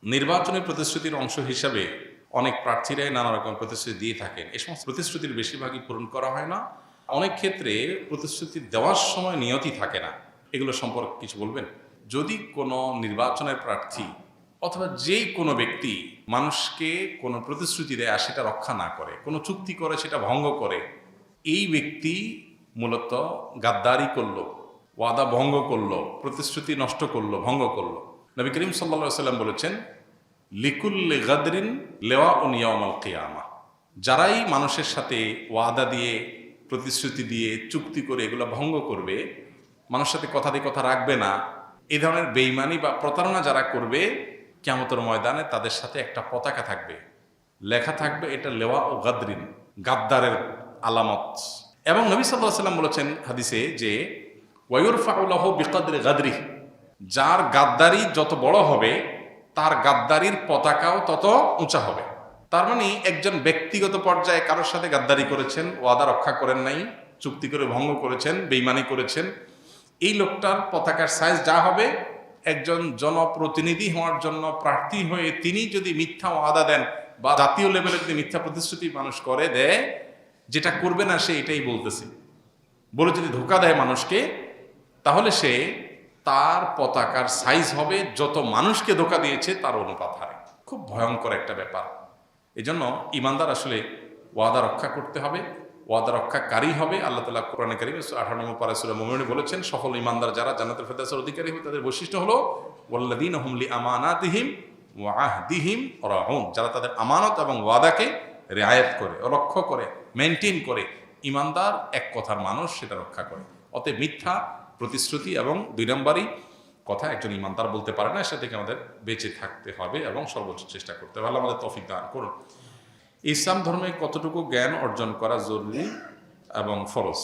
নির্বাচনী প্রতিশ্রুতির অংশ হিসাবে অনেক প্রার্থীরাই নানা রকম প্রতিশ্রুতি দিয়ে থাকেন। এই সমস্ত প্রতিশ্রুতির বেশিরভাগই পূরণ করা হয় না। অনেক ক্ষেত্রে প্রতিশ্রুতি দেওয়ার সময় নিয়তি থাকে না। এগুলো সম্পর্কে কিছু বলবেন? যদি কোনো নির্বাচনের প্রার্থী অথবা যেই কোনো ব্যক্তি মানুষকে কোনো প্রতিশ্রুতি দেয় আর সেটা রক্ষা না করে, কোনো চুক্তি করে সেটা ভঙ্গ করে, এই ব্যক্তি মূলত গাদ্দারি করলো, ওয়াদা ভঙ্গ করলো, প্রতিশ্রুতি নষ্ট করলো, ভঙ্গ করলো। নবী করিম সাল্লা সাল্লাম বলেছেন, লিকুল্লি গাদরিন লেওয়া ও নিয়মাল কিয়ামা। যারাই মানুষের সাথে ওয়াদা দিয়ে, প্রতিশ্রুতি দিয়ে, চুক্তি করে এগুলো ভঙ্গ করবে, মানুষের সাথে কথা দিয়ে কথা রাখবে না, এই ধরনের বেইমানি বা প্রতারণা যারা করবে, কিয়ামতের ময়দানে তাদের সাথে একটা পতাকা থাকবে, লেখা থাকবে এটা লেওয়া ও গাদরিন, গাদ্দারের আলামত। এবং নবী সাল্লাল্লাহু আলাইহি ওয়াসাল্লাম বলেছেন হাদিসে যে ওয়ায়ুরফাউ লাহু বিকদরি গাদরিহ, যার গাদ্দারি যত বড় হবে তার গাদ্দারির পতাকাও তত উঁচা হবে। তার মানে একজন ব্যক্তিগত পর্যায়ে কারোর সাথে গাদ্দারি করেছেন, ওয়াদা রক্ষা করেন নাই, চুক্তি করে ভঙ্গ করেছেন, বেইমানি করেছেন, এই লোকটার পতাকার সাইজ যা হবে, একজন জনপ্রতিনিধি হওয়ার জন্য প্রার্থী হয়ে তিনি যদি মিথ্যা ওয়াদা দেন বা জাতীয় লেভেলে যদি মিথ্যা প্রতিশ্রুতি মানুষ করে দেয়, যেটা করবে না সে এটাই বলতেছে বলে যদি ধোঁকা দেয় মানুষকে, তাহলে সে তার পতাকার সাইজ হবে যত মানুষকে ধোঁকা দিয়েছে তার অনুপাত হারে। খুব ভয়ঙ্কর একটা ব্যাপার। এজন্য ইমানদার আসলে ওয়াদা রক্ষা করতে হবে, ওয়াদা রক্ষাকারী হবে। আল্লাহ তাআলা কোরআনে কারিমে 18 নম্বর পারা সূরা মুমিনুন বলেছেন, সফল ইমানদার যারা জান্নাতুল ফেরদাউসের অধিকারী হবে তাদের বৈশিষ্ট্য হলো ওয়াল্লাযীনা হুম লিআমানাতিহিম ওয়া আহদিহিম রাউন, যারা তাদের আমানত এবং ওয়াদাকে রিআয়াত করে, রক্ষা করে, মেইনটেইন করে। ইমানদার এক কথার মানুষ, সেটা রক্ষা করে। অতএব মিথ্যা প্রতিশ্রুতি এবং 2 নম্বরই কথা একজন ইমানদার বলতে পারে না, সেটা থেকে আমাদের বেঁচে থাকতে হবে এবং সর্বোচ্চ চেষ্টা করতে হবে। আল্লাহ আমাদের তৌফিক দান করুন। ইসলাম ধর্মে কতটুকু জ্ঞান অর্জন করা জরুরি এবং ফরজ?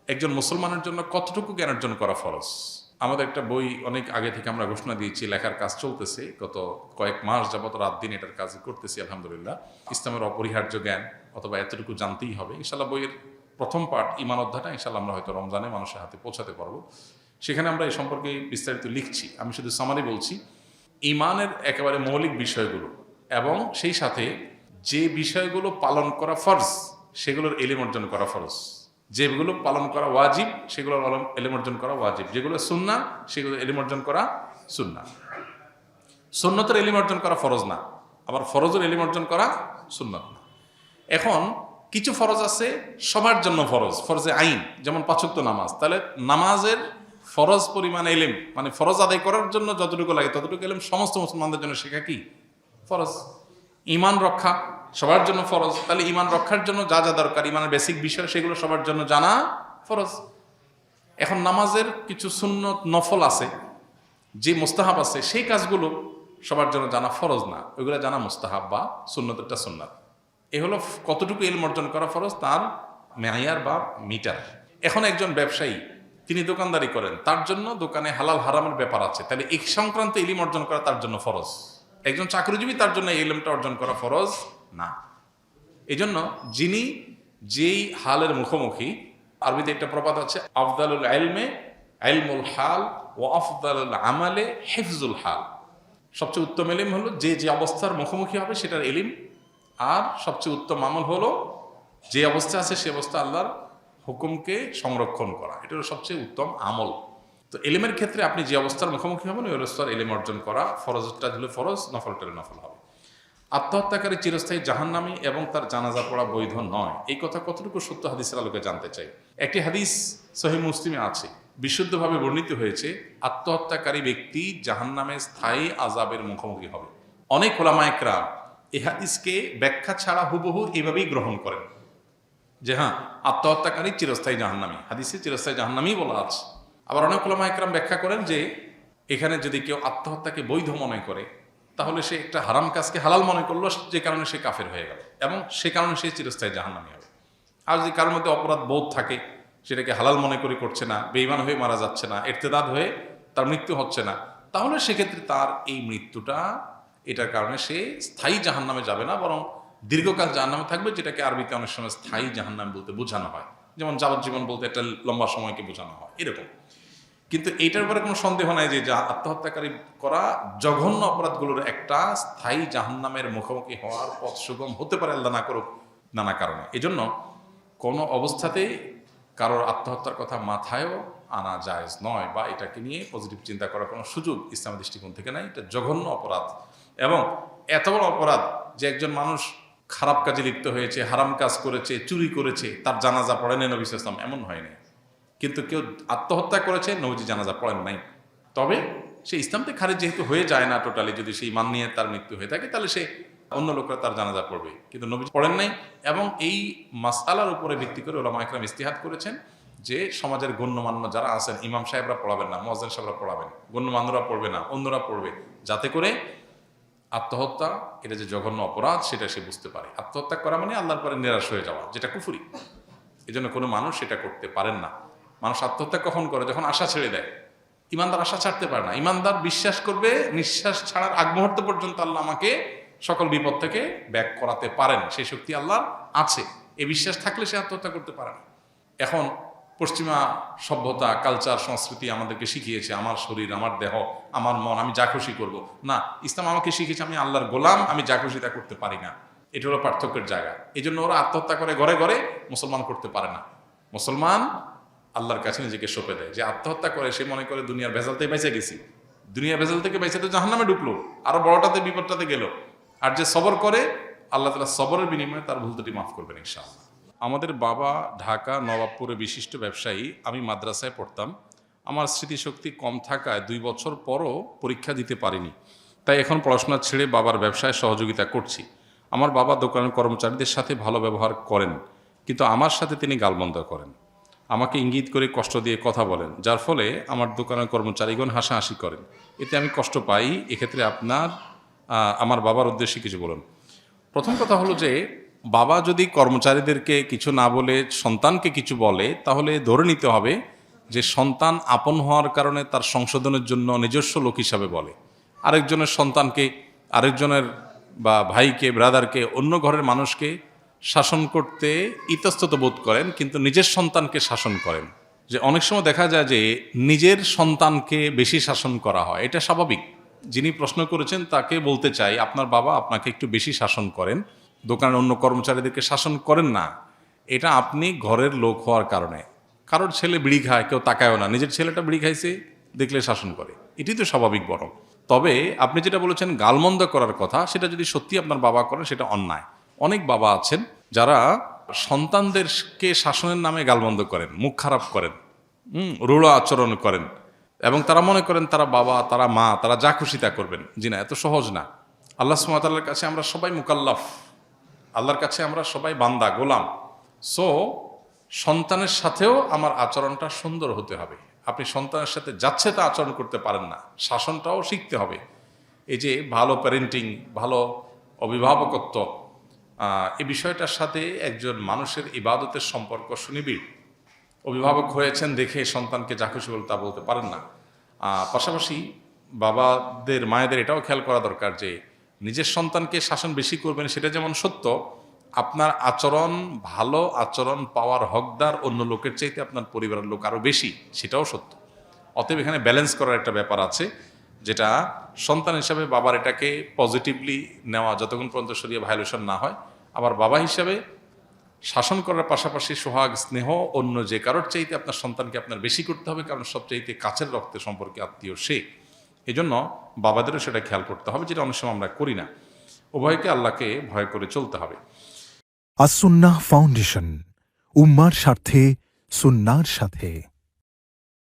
একজন মুসলমানের জন্য কতটুকু জ্ঞান অর্জন করা ফরজ? আমাদের একটা বই অনেক আগে থেকে আমরা ঘোষণা দিয়েছি, লেখার কাজ চলতেছে, গত কয়েক মাস যাবত রাত দিন এটার কাজ করতেছি আলহামদুলিল্লাহ। ইসলামের অপরিহার্য জ্ঞান অথবা এতটুকু জানতেই হবে। ইনশাল্লাহ বইয়ের প্রথম পার্ট ঈমান অধ্যায়টা ইনশাল্লাহ আমরা হয়তো রমজানে মানুষের হাতে পৌঁছাতে পারবো। সেখানে আমরা এই সম্পর্কে বিস্তারিত লিখছি। আমি শুধু সামারি বলছি, ঈমানের একেবারে মৌলিক বিষয়গুলো এবং সেই সাথে যে বিষয়গুলো পালন করা ফরজ সেগুলোর ইলম অর্জন করা ফরজ, যেগুলো পালন করা ওয়াজিব সেগুলোর ইলম অর্জন করা ওয়াজিব, যেগুলো সুন্নাহ সেগুলো ইলম অর্জন করা সুন্নাহ। সুন্নতের ইলম অর্জন করা ফরজ না, আবার ফরজের ইলম অর্জন করা সুন্নত না। এখন কিছু ফরজ আছে সবার জন্য ফরজ, ফরজে আইন, যেমন 5 ওয়াক্ত নামাজ। তাহলে নামাজের ফরজ পরিমাণ ইলম, মানে ফরজ আদায় করার জন্য যতটুকু লাগে ততটুকু ইলম সমস্ত মুসলমানদের জন্য শেখা কি ফরজ। ঈমান রক্ষা সবার জন্য ফরজ, তাহলে ঈমান রক্ষার জন্য যা যা দরকার, ঈমানের বেসিক বিষয়, সেগুলো সবার জন্য জানা ফরজ। এখন নামাজের কিছু সুন্নত নফল আছে, যে মুস্তাহাব আছে, সেই কাজগুলো সবার জন্য জানা ফরজ না, ওইগুলো জানা মুস্তাহাব বা সুন্নতটা সুন্নাত। এ হলো কতটুকু ইলম অর্জন করা ফরজ, তার মেয়ার বা মিটার। এখন একজন ব্যবসায়ী, তিনি দোকানদারি করেন, তার জন্য দোকানে হালাল হারামের ব্যাপার আছে, তাহলে এই সংক্রান্ত ইলম অর্জন করা তার জন্য ফরজ। একজন চাকরিজীবী, তার জন্য এই ইলমটা অর্জন করা ফরজ না। এই জন্য যিনি যেই হালের মুখোমুখি, আরবিতে একটা প্রবাদ আছে, আফদালুল ইলমে ইলমুল হাল ও আফদালুল আমালে হিফজুল হাল। সবচেয়ে উত্তম ইলম হলো যে যে অবস্থার মুখোমুখি হবে সেটার ইলম, আর সবচেয়ে উত্তম আমল হলো যে অবস্থা আছে সে অবস্থা আল্লাহর হুকুমকে সংরক্ষণ করা, এটা হলো সবচেয়ে উত্তম আমল। তো ইলমের ক্ষেত্রে আপনি যে অবস্থার মুখোমুখি হবেন ওই অবস্থার ইলম অর্জন করা, ফরজটা হলো ফরজ, নফলটা নফল হবে। আত্মহত্যাকারী চিরস্থায়ী জাহান্নামী এবং তার জানাজা পড়া বৈধ নয়, এই কথা কতটুকু সত্য হাদিসের আলোকে জানতে চাই। একটি হাদিস সহিহ মুসলিমে আছে, বিশুদ্ধভাবে বর্ণিত হয়েছে, আত্মহত্যাকারী ব্যক্তি জাহান্নামে স্থায়ী আযাবের মুখোমুখি হবে। অনেক উলামায়ে কেরাম এই হাদিসকে ব্যাখ্যা ছাড়া হুবহু এভাবেই গ্রহণ করেন যে হ্যাঁ, আত্মহত্যাকারী চিরস্থায়ী জাহান্নামী, হাদিসে চিরস্থায়ী জাহান্নামী বলা আছে। আবার অনেক উলামায়ে কেরাম ব্যাখ্যা করেন যে এখানে যদি কেউ আত্মহত্যাকে বৈধ মনে করে, তাহলে সে একটা হারাম কাজকে হালাল মনে করলো, যে কারণে সে কাফের হয়ে গেল এবং সে কারণে সে চিরস্থায়ী জাহান্নামী হবে। আর যদি কারোর মধ্যে অপরাধ বোধ থাকে, সেটাকে হালাল মনে করে করছে না, বেঈমান হয়ে মারা যাচ্ছে না, ইরতিদাদ হয়ে তার মৃত্যু হচ্ছে না, তাহলে সেক্ষেত্রে তার এই মৃত্যুটা, এটার কারণে সে স্থায়ী জাহান্নামে যাবে না, বরং দীর্ঘকাল জাহান্নামে থাকবে, যেটাকে আরবিতে অনেক সময় স্থায়ী জাহান্নাম বলতে বোঝানো হয়, যেমন যাবজ্জীবন বলতে একটা লম্বা সময়কে বোঝানো হয় এরকম। কিন্তু এইটার ব্যাপারে কোনো সন্দেহ নাই যে আত্মহত্যাকারী করা জঘন্য অপরাধগুলোর একটা স্থায়ী জাহান্নামের মুখোমুখি হওয়ার পথ সুগম হতে পারে, আল্লাহ না করুক, নানা কারণে। এজন্য কোনো অবস্থাতেই কারোর আত্মহত্যার কথা মাথায়ও আনা জায়েজ নয়, বা এটাকে নিয়ে পজিটিভ চিন্তা করার কোনো সুযোগ ইসলামের দৃষ্টিকোণ থেকে নাই। এটা জঘন্য অপরাধ, এবং এত বড় অপরাধ যে একজন মানুষ খারাপ কাজে লিপ্ত হয়েছে, হারাম কাজ করেছে, চুরি করেছে, তার জানাজা পড়েনি নবী সাল্লাল্লাহু আলাইহি ওয়াসাল্লাম, এমন হয়নি। কিন্তু কেউ আত্মহত্যা করেছে, নবীজি জানাজা পড়েন নাই। তবে সে ইসলাম থেকে খারিজ যেহেতু হয়ে যায় না টোটালি, যদি সেই মান নিয়ে তার মৃত্যু হয়ে থাকে, তাহলে সে অন্য লোকরা তার জানাজা পড়বে, কিন্তু নবীজি পড়েন নাই। এবং এই মাসআলার উপরে ভিত্তি করে উলামা ইকরাম ইজতিহাদ করেছেন যে সমাজের গণ্যমান্য যারা আছেন, ইমাম সাহেবরা পড়াবেন না, মুয়াজ্জিন সাহেবরা পড়াবেন, গণ্যমান্যরা পড়বে না, অন্যরা পড়বে, যাতে করে আত্মহত্যা এটা যে জঘন্য অপরাধ সেটা সে বুঝতে পারে। আত্মহত্যা করা মানে আল্লাহর পরে নিরাশ হয়ে যাওয়া, যেটা কুফরি। এই জন্য কোনো মানুষ সেটা করতে পারেন না। মানুষ আত্মহত্যা কখন করে? যখন আশা ছেড়ে দেয়। ইমানদার আশা ছাড়তে পারে না। ইমানদার বিশ্বাস করবে নিঃশ্বাস ছাড়ার আগ মুহূর্ত পর্যন্ত আল্লাহ আমাকে সকল বিপদ থেকে ব্যাক করাতে পারেন, সেই শক্তি আল্লাহর আছে। এই বিশ্বাস থাকলে সে আত্মহত্যা করতে পারে না। এখন পশ্চিমা সভ্যতা, কালচার, সংস্কৃতি আমাদেরকে শিখিয়েছে আমার শরীর, আমার দেহ, আমার মন, আমি যা খুশি করবো। না, ইসলাম আমাকে শিখিয়েছে আমি আল্লাহর গোলাম, আমি যা খুশি তা করতে পারি না। এটা হলো পার্থক্যের জায়গা। এই জন্য ওরা আত্মহত্যা করে ঘরে ঘরে, মুসলমান করতে পারে না। মুসলমান আল্লাহর কাছে নিজেকে সঁপে দেয়। যে আত্মহত্যা করে সে মনে করে দুনিয়ার ভেজালতে বেঁচে গেছি, দুনিয়ার ভেজাল থেকে বেঁচে তো জাহান্নামে ঢুকলো, আরো বড়টাতে বিপদটাতে গেল। আর যে সবর করে, আল্লাহ তাআলা সবরের বিনিময়ে তার ভুল ত্রুটি মাফ করবেন ইনশাআল্লাহ। আমাদের বাবা ঢাকা নবাবপুরে বিশিষ্ট ব্যবসায়ী। আমি মাদ্রাসায় পড়তাম। আমার স্মৃতিশক্তি কম থাকায় 2 বছর পরও পরীক্ষা দিতে পারিনি, তাই এখন পড়াশোনা ছেড়ে বাবার ব্যবসায় সহযোগিতা করছি। আমার বাবা দোকানের কর্মচারীদের সাথে ভালো ব্যবহার করেন, কিন্তু আমার সাথে তিনি গালমন্দ করেন। আমাকে ইঙ্গিত করে কষ্ট দিয়ে কথা বলেন, যার ফলে আমার দোকানের কর্মচারীগণ হাসাহাসি করেন। এতে আমি কষ্ট পাই। এক্ষেত্রে আমার বাবার উদ্দেশ্যে কিছু বলুন। প্রথম কথা হলো যে, বাবা যদি কর্মচারীদেরকে কিছু না বলে সন্তানকে কিছু বলে, তাহলে ধরে নিতে হবে যে সন্তান আপন হওয়ার কারণে তার সংশোধনের জন্য নিজস্ব লোক হিসাবে বলে। আরেকজনের সন্তানকে, আরেকজনের বা ভাইকে, ব্রাদারকে, অন্য ঘরের মানুষকে শাসন করতে ইতস্তত বোধ করেন, কিন্তু নিজের সন্তানকে শাসন করেন। যে অনেক সময় দেখা যায় যে নিজের সন্তানকে বেশি শাসন করা হয়, এটা স্বাভাবিক। যিনি প্রশ্ন করেছেন তাকে বলতে চাই, আপনার বাবা আপনাকে একটু বেশি শাসন করেন, দোকানের অন্য কর্মচারীদেরকে শাসন করেন না। এটা আপনি ঘরের লোক হওয়ার কারণে। কারোর ছেলে বিড়ি খায়, কেউ তাকায়ও না, নিজের ছেলেটা বিড়ি খাইছে দেখলে শাসন করে, এটি তো স্বাভাবিক। বরং তবে আপনি যেটা বলেছেন গালমন্দ করার কথা, সেটা যদি সত্যি আপনার বাবা করেন সেটা অন্যায়। অনেক বাবা আছেন যারা সন্তানদেরকে শাসনের নামে গালমন্দ করেন, মুখ খারাপ করেন, রূঢ় আচরণ করেন, এবং তারা মনে করেন তারা বাবা, তারা মা, তারা যা খুশি তা করবেন। জি না, এত সহজ না। আল্লাহ সুবহানাহু ওয়া তাআলার কাছে আমরা সবাই মুকাল্লাফ, আল্লাহর কাছে আমরা সবাই বান্দা, গোলাম। সো সন্তানের সাথেও আমার আচরণটা সুন্দর হতে হবে। আপনি সন্তানের সাথে যাচ্ছে তা আচরণ করতে পারেন না, শাসনটাও শিখতে হবে। এই যে ভালো প্যারেন্টিং, ভালো অভিভাবকত্ব, এই বিষয়টার সাথে একজন মানুষের ইবাদতের সম্পর্ক সুনিবিড়। অভিভাবক হয়েছেন দেখে সন্তানকে যা খুশি বলে তা বলতে পারেন না। পাশাপাশি বাবাদের, মায়েদের এটাও খেয়াল করা দরকার যে নিজের সন্তানকে শাসন বেশি করবেন সেটা যেমন সত্য, আপনার আচরণ, ভালো আচরণ পাওয়ার হকদার অন্য লোকের চাইতে আপনার পরিবারের লোক আরও বেশি, সেটাও সত্য। অতএব এখানে ব্যালেন্স করার একটা ব্যাপার আছে, যেটা সন্তান হিসাবে বাবার এটাকে পজিটিভলি নেওয়া যতক্ষণ পর্যন্ত শরীরে ভায়োলেশন না হয়। আবার বাবা হিসাবে শাসন করার পাশাপাশি সোহাগ, স্নেহ অন্য যে কারোর চাইতে আপনার সন্তানকে আপনার বেশি করতে হবে, কারণ সবচাইতে কাছের রক্তের সম্পর্কে আত্মীয় সে। এই জন্য বাবাদেরও সেটা খেয়াল করতে হবে, যেটা অনেক সময় আমরা করি না। উভয়কে আল্লাহকে ভয় করে চলতে হবে। আস-সুন্নাহ ফাউন্ডেশন, উম্মার স্বার্থে, সুন্নাহর সাথে।